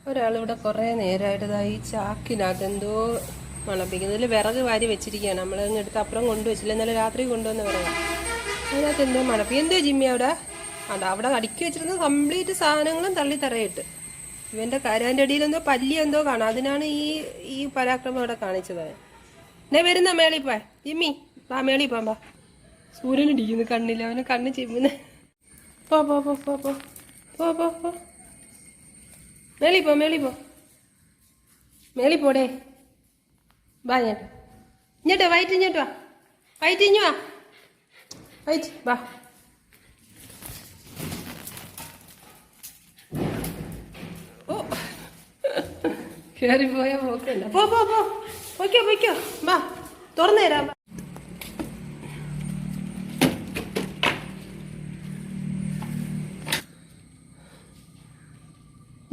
ഒരാളിവിടെ കുറേ നേരമായിട്ട് ഈ ചാക്കിനകത്ത് എന്തോ മണപ്പിക്കുന്നു. ഇതിൽ വിറക് വാരി വെച്ചിരിക്കുകയാണ്. നമ്മൾ എടുത്ത് അപ്പുറം കൊണ്ടുവച്ചില്ല, ഇന്നലെ രാത്രി കൊണ്ടുവന്ന് വിറക്. അതിനകത്ത് എന്തോ മണപ്പി. എന്തോ ജിമ്മി അവിടെ അവിടെ അടുക്കി വെച്ചിരുന്ന കംപ്ലീറ്റ് സാധനങ്ങളും തള്ളി തറയിട്ട്. ഇവൻ്റെ കരാൻ്റെ അടിയിൽ എന്തോ പല്ലി എന്തോ കാണാം. അതിനാണ് ഈ പരാക്രമം അവിടെ കാണിച്ചത്. എന്നെ വരുന്ന മേളിപ്പോ ജിമ്മി വാ, മേളി പോവാ. സൂര്യനിടിക്കുന്നു കണ്ണിൽ, അവന് കണ്ണ് ചിമ്മുന്ന. പോ പോ പോ പോ പോ പോ പോ പോ മേളി പോ, മേളി പോ, മേളി പോടേ. വാ ഇങ്ങോട്ടോ, വൈറ്റ് ഇങ്ങോട്ട് വാ, വൈറ്റ് ഇഞ്ഞു വാ, വൈറ്റ് വാ. ഓ കയറി പോയാ പോക്കല്ല. പോ പോ പോ, പൊയ്ക്കോ പൊയ്ക്കോ, വാ തുറന്നു തരാം.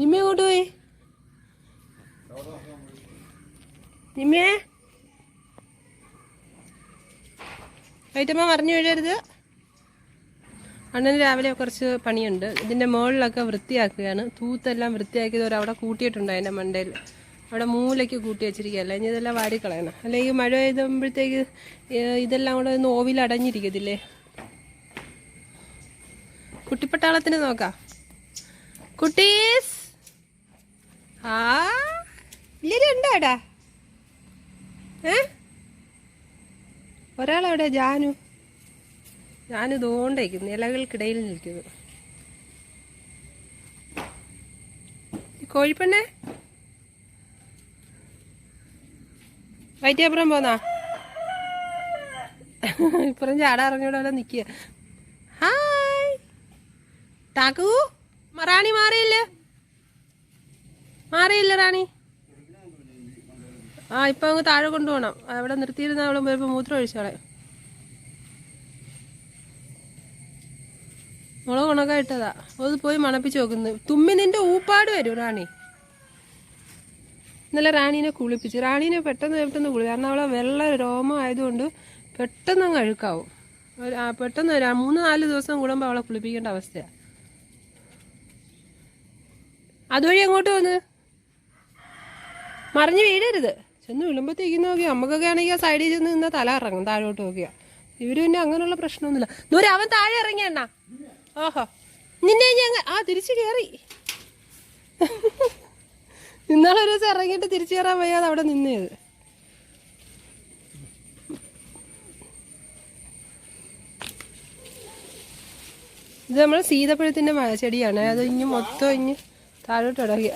നിമ്മ എങ്ങോട്ട് പോയി? നിമ്മേ വൈറ്റമ്മ മറിഞ്ഞു വീഴരുത്. അണ്ണന് രാവിലെ കുറച്ച് പണിയുണ്ട്. ഇതിൻ്റെ മുകളിലൊക്കെ വൃത്തിയാക്കുകയാണ്. തൂത്തെല്ലാം വൃത്തിയാക്കിയത് അവിടെ കൂട്ടിയിട്ടുണ്ട്. അതിൻ്റെ മണ്ടയിൽ അവിടെ മൂലയ്ക്ക് കൂട്ടി വെച്ചിരിക്കുകയല്ല. ഇനി ഇതെല്ലാം വാരിക്കളയണം. അല്ലെങ്കിൽ മഴ പെയ്യുമ്പോഴത്തേക്ക് ഇതെല്ലാം കൂടെ ഒന്ന് ഓവിൽ അടഞ്ഞിരിക്കത്തില്ലേ. കുട്ടിപ്പട്ടാളത്തിന് നോക്കാം. കുട്ടീസ് ആ ഇല്ലരും ഉണ്ടാടാ. ഒരാളെവിടെ? ജാനു തോണ്ടേക്കുന്നു, ഇലകൾക്കിടയിൽ നിൽക്കുന്നു. കോഴിപ്പെണ്ണേ വൈറ്റിയപ്പുറം പോന്നാ? ഇപ്പുറം ചാടാ ഇറങ്ങിയോടെ നിൽക്കുക. ഹായ് ടാക്കു. റാണി മാറിയില്ല റാണി. ഇപ്പൊ അങ്ങ് താഴെ കൊണ്ടുപോകണം. അവിടെ നിർത്തിയിരുന്ന അവളും വരുമ്പോ മൂത്രം ഒഴിച്ചോളെ. മുളക് ഉണക്കായിട്ടതാ. അത് പോയി മണപ്പിച്ച് നോക്കുന്നു. തുമ്മി നിന്റെ ഊപ്പാട് വരും റാണി. ഇന്നലെ റാണീനെ കുളിപ്പിച്ച്. റാണീനെ പെട്ടെന്ന് കുളി. കാരണം അവളെ വെള്ള രോമം ആയതുകൊണ്ട് പെട്ടെന്ന് അങ്ങ് അഴുക്കാവും. പെട്ടെന്ന് 3-4 ദിവസം കൂടുമ്പോൾ അവളെ കുളിപ്പിക്കേണ്ട അവസ്ഥയാണ്. അതുവഴി എങ്ങോട്ട് വന്ന് മറിഞ്ഞ് വീഴരുത്. ചെന്ന് വീഴുമ്പോഴത്തേക്കും നോക്കിയാൽ നമുക്കൊക്കെ ആണെങ്കിൽ സൈഡിൽ ചെന്ന് നിന്നാൽ തല ഇറങ്ങും താഴോട്ട് നോക്കിയാൽ. ഇവര് പിന്നെ അങ്ങനെയുള്ള പ്രശ്നമൊന്നുമില്ല. ദൂരെ അവൻ താഴെ ഇറങ്ങിയണ്ണ. ഓഹോ നിന്നെ തിരിച്ചു കയറി. ഇന്നാളൊരു ദിവസം ഇറങ്ങിയിട്ട് തിരിച്ചു കയറാൻ വയ്യാതെ അവിടെ നിന്നത്. ഇത് നമ്മൾ സീതപ്പഴത്തിന്റെ ചെടിയാണ്. അത് ഇനി മൊത്തം ഇനി താഴോട്ട് ഇടക.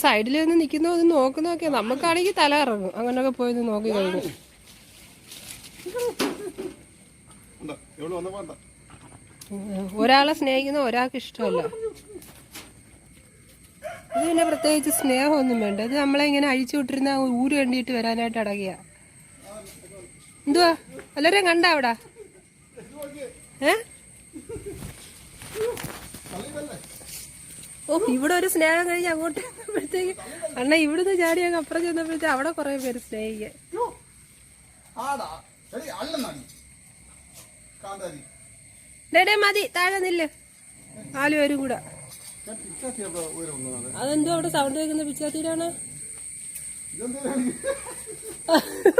സൈഡിൽ നിന്ന് നിൽക്കുന്ന ഒന്ന് നോക്കുന്നൊക്കെയാ. നമുക്കാണെങ്കിൽ തല ഇറങ്ങും അങ്ങനെയൊക്കെ പോയി നോക്കി കഴിഞ്ഞു. ഒരാളെ സ്നേഹിക്കുന്ന ഒരാൾക്ക് ഇഷ്ടമല്ല. ഇത് പിന്നെ പ്രത്യേകിച്ച് സ്നേഹമൊന്നും വേണ്ട. ഇത് നമ്മളെ ഇങ്ങനെ അഴിച്ചു വിട്ടിരുന്ന ഊര് വേണ്ടിയിട്ട് വരാനായിട്ട് അടങ്ങിയ. എന്തുവാ എല്ലാവരെയും കണ്ട അവിടെ? ഇവിടെ ഒരു സ്നേഹം കഴിഞ്ഞ് അങ്ങോട്ട് ചെന്നപ്പോഴത്തേക്ക് അണ്ണ ഇവിടുന്ന് ചാടി അങ്ങ് അപ്പുറം ചെന്നപ്പോഴത്തേക്ക് അവിടെ കുറെ പേര് സ്നേഹിക്കാൻ. മതി താഴെ നില്ല്. 4 പേരും കൂടെ. അതെന്തോ അവിടെ സൗണ്ട് കേൾക്കുന്ന പിച്ചാത്തീരാണ്.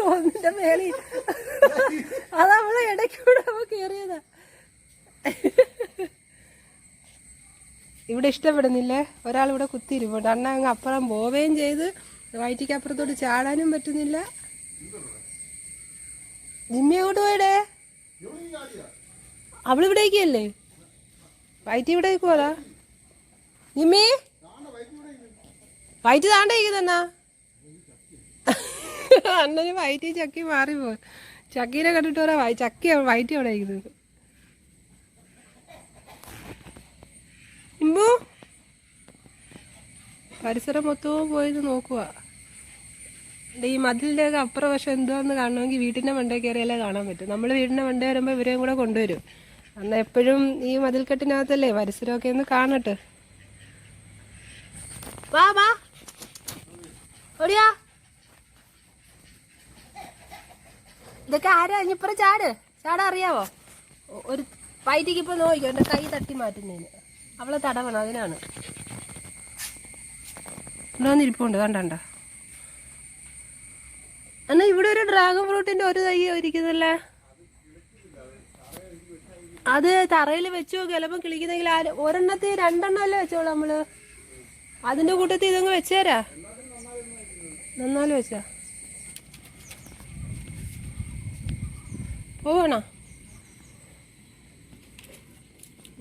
ഒന്നിന്റെ മേളിൽ അതവളെ ഇടയ്ക്കൂടെ കേറിയതാ. ഇവിടെ ഇഷ്ടപ്പെടുന്നില്ലേ? ഒരാളിവിടെ കുത്തിയിരിപ്പുണ്ട്. അണ്ണ അങ്ങ് അപ്പുറം പോവുകയും ചെയ്ത് വയറ്റിക്ക് അപ്പുറത്തോട്ട് ചാടാനും പറ്റുന്നില്ല. ജിമ്മി അങ്ങോട്ട് പോയടേ. അവളിവിടേക്കല്ലേ? വയറ്റി ഇവിടേക്ക് പോതാ. ജിമ്മി വയറ്റ് താണ്ടേക്കുന്നാ. അണ്ണന് വയറ്റി ചക്കി മാറിപ്പോ. ചക്കീനെ കണ്ടിട്ട് പറയാ ചക്കി വയറ്റി അവിടെ ഇരിക്കുന്നത്. ഇമ്പു പരിസരം മൊത്തവും പോയത് നോക്കുക. ഈ മതിലിൻ്റെ ഒക്കെ അപ്പുറം വശം എന്താന്ന് കാണണമെങ്കിൽ വീട്ടിൻ്റെ മണ്ടേ കയറിയാലേ കാണാൻ പറ്റും. നമ്മൾ വീടിൻ്റെ മണ്ടേ വരുമ്പോൾ ഇവരെയും കൂടെ കൊണ്ടുവരും. അന്ന് എപ്പോഴും ഈ മതിൽക്കെട്ടിനകത്തല്ലേ പരിസരമൊക്കെ ഒന്ന് കാണട്ടെ. വാ വാ ഓടിയാ. ഇതൊക്കെ ആരാ? ഇനിയിപ്പുറം ചാടാ അറിയാവോ? ഒരു വൈറ്റിക്ക് ഇപ്പോൾ നോക്കിക്കോ എൻ്റെ കൈ തട്ടി മാറ്റുന്നതിന്. അവളെ തടവണം, അതിനാണ്. ഇവിടെ വന്നിരിപ്പുണ്ട്, കണ്ടണ്ട. എന്നാൽ ഇവിടെ ഒരു ഡ്രാഗൺ ഫ്രൂട്ടിൻ്റെ ഒരു തൈ ഇരിക്കുന്നല്ലേ. അത് തറയിൽ വെച്ചു ചിലപ്പോൾ കിളിക്കുന്നെങ്കിൽ ഒരെണ്ണത്തിൽ 2 എണ്ണം അല്ലേ വെച്ചോളൂ നമ്മള്. അതിൻ്റെ കൂട്ടത്തിൽ ഇതങ്ങ് വെച്ചേരാ. നന്നാലും വെച്ചാ പോവണോ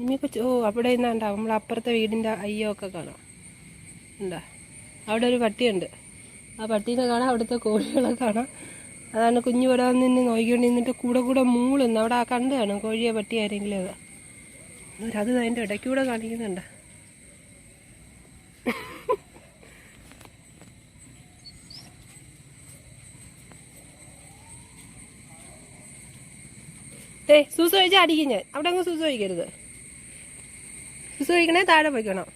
ഇനിയിപ്പോൾ? അവിടെ നിന്നാണ്ടാവും നമ്മൾ അപ്പുറത്തെ വീടിൻ്റെ അയ്യോ ഒക്കെ കാണാം. ഉണ്ടാ അവിടെ ഒരു പട്ടിയുണ്ട്. ആ പട്ടീനെ കാണാം, അവിടുത്തെ കോഴികളെ കാണാം. അതാണ് കുഞ്ഞു ഇവിടെ വന്ന് നിന്ന് നോക്കിക്കൊണ്ട് നിന്നിട്ട് കൂടെ മൂളുന്നു. അവിടെ ആ കണ്ടു കാണും കോഴിയെ പട്ടി ആരെങ്കിലും. അത് അതിൻ്റെ ഇടയ്ക്കൂടെ കാണിക്കുന്നുണ്ട്. സൂസ് കഴിച്ചാൽ അടിക്കും ഞാൻ. അവിടെ അങ്ങ് സൂസ് കഴിക്കരുത്. സൂസ് കഴിക്കണേ താഴെ പോയിക്കണം.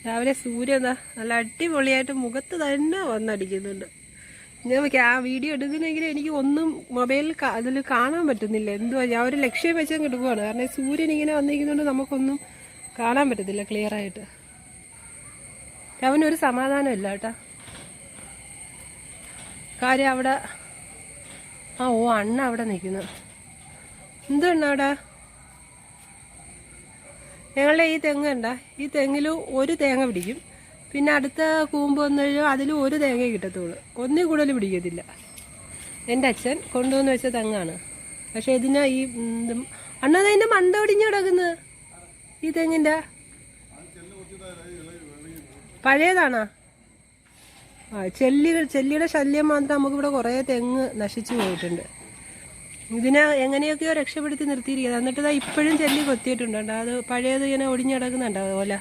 രാവിലെ സൂര്യൻ എന്താ നല്ല അടിപൊളിയായിട്ട് മുഖത്ത് തന്നെ വന്നടിക്കുന്നുണ്ട്. നമുക്ക് ആ വീഡിയോ എടുക്കുന്നെങ്കിലും എനിക്ക് ഒന്നും മൊബൈലിൽ അതിൽ കാണാൻ പറ്റുന്നില്ല. എന്തുവാ, ഞാൻ ഒരു ലക്ഷ്യം വെച്ചാൽ കിടക്കുവാണ്. കാരണം സൂര്യൻ ഇങ്ങനെ വന്നിരിക്കുന്നതുകൊണ്ട് നമുക്കൊന്നും കാണാൻ പറ്റത്തില്ല ക്ലിയർ ആയിട്ട്. അവനൊരു സമാധാനമില്ല കേട്ടാ. കാര്യം അവിടെ അണ്ണ അവിടെ നിൽക്കുന്നു. എന്താണ് അവിടെ? ഞങ്ങളുടെ ഈ തെങ്ങ് കണ്ട, ഈ തെങ്ങിൽ ഒരു തേങ്ങ പിടിക്കും. പിന്നെ അടുത്ത കൂമ്പ് വന്നു കഴിഞ്ഞാൽ അതിലും ഒരു തേങ്ങ കിട്ടത്തുള്ളൂ, ഒന്നിൽ കൂടുതൽ പിടിക്കത്തില്ല. എൻ്റെ അച്ഛൻ കൊണ്ടുവന്ന് വെച്ച തെങ്ങാണ്. പക്ഷെ ഇതിനാ ഈ അണ്ണതിൻ്റെ മണ്ട ഒടിഞ്ഞ് കിടക്കുന്നത്. ഈ തെങ്ങിൻ്റെ പഴയതാണോ? ചെല്ലിയുടെ ശല്യം മാത്രം നമുക്കിവിടെ കുറേ തെങ്ങ് നശിച്ചു പോയിട്ടുണ്ട്. ഇതിനെ എങ്ങനെയൊക്കെയോ രക്ഷപ്പെടുത്തി നിർത്തിയിരിക്കുന്നത്. എന്നിട്ട് ഇപ്പോഴും ചെല്ലി കൊത്തിയിട്ടുണ്ട്. അത് പഴയത് ഇങ്ങനെ ഒടിഞ്ഞു കിടക്കുന്നുണ്ട് അതുപോലെ.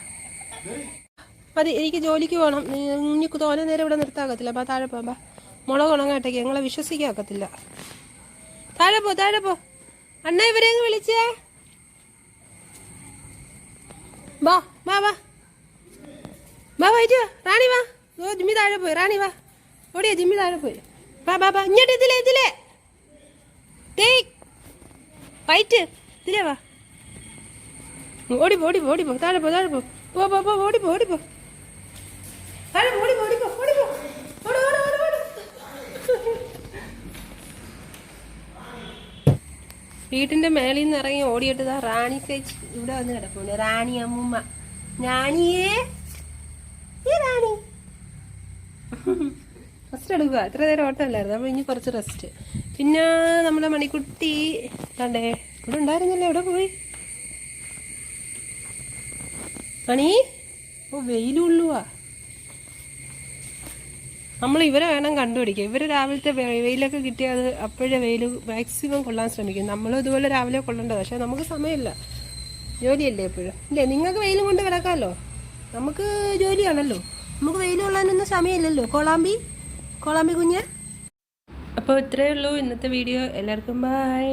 മതി, എനിക്ക് ജോലിക്ക് പോകണം. ഇനി തോനെ നേരം ഇവിടെ നിർത്താക്കത്തില്ല. അപ്പം താഴെ പോകാം. മുളക് ഉണങ്ങാട്ടേക്ക് ഞങ്ങളെ വിശ്വസിക്കാക്കത്തില്ല. താഴെ പോ. അണ്ണ ഇവരെ അങ്ങ് വിളിച്ചേ. വാ വൈറ്റ് റാണി വാ. ജിമ്മി താഴെ പോയി. റാണി വാ. ഓടിയാ ജിമ്മി താഴെ പോയി. വാ ഇങ്ങോട്ട് ഇതിലേ വൈറ്റ് ഇതിലേ വാ. ഓടിപ്പോ താഴെ പോ. ഓടിപ്പോ വീട്ടിന്റെ മേളിൽ നിന്ന് ഇറങ്ങി ഓടിയിട്ട് റാണി ചേച്ചി ഇവിടെ വന്ന് കിടപ്പുണ്ട്. റാണി അമ്മൂമ്മ. ഞാനിയേ ഈ റാണി റെസ്റ്റ് എടുക്കുക. ഇത്ര നേരം ഓട്ടമല്ലായിരുന്നു. അപ്പോൾ ഇനി കുറച്ച് റെസ്റ്റ്. പിന്നെ നമ്മുടെ മണിക്കുട്ടി കണ്ടേ ഇവിടെ ഉണ്ടായിരുന്നല്ലേ, എവിടെ പോയി മണി? വെയിലുള്ളുവാ. നമ്മൾ ഇവരെ വേണം കണ്ടുപിടിക്കുക. ഇവർ രാവിലത്തെ വെയിലൊക്കെ കിട്ടിയാൽ അത് അപ്പോഴേ വെയിൽ മാക്സിമം കൊള്ളാൻ ശ്രമിക്കും. നമ്മളും ഇതുപോലെ രാവിലെ കൊള്ളേണ്ടത്. പക്ഷെ നമുക്ക് സമയമില്ല, ജോലിയല്ലേ എപ്പോഴും. ഇല്ലേ, നിങ്ങൾക്ക് വെയിലും കൊണ്ട് കിടക്കാമല്ലോ. നമുക്ക് ജോലിയാണല്ലോ. നമുക്ക് വെയിൽ കൊള്ളാനൊന്നും സമയമില്ലല്ലോ. കോളാമ്പി കുഞ്ഞ്. അപ്പോൾ ഇത്രയേ ഉള്ളൂ ഇന്നത്തെ വീഡിയോ. എല്ലാവർക്കും ബൈ.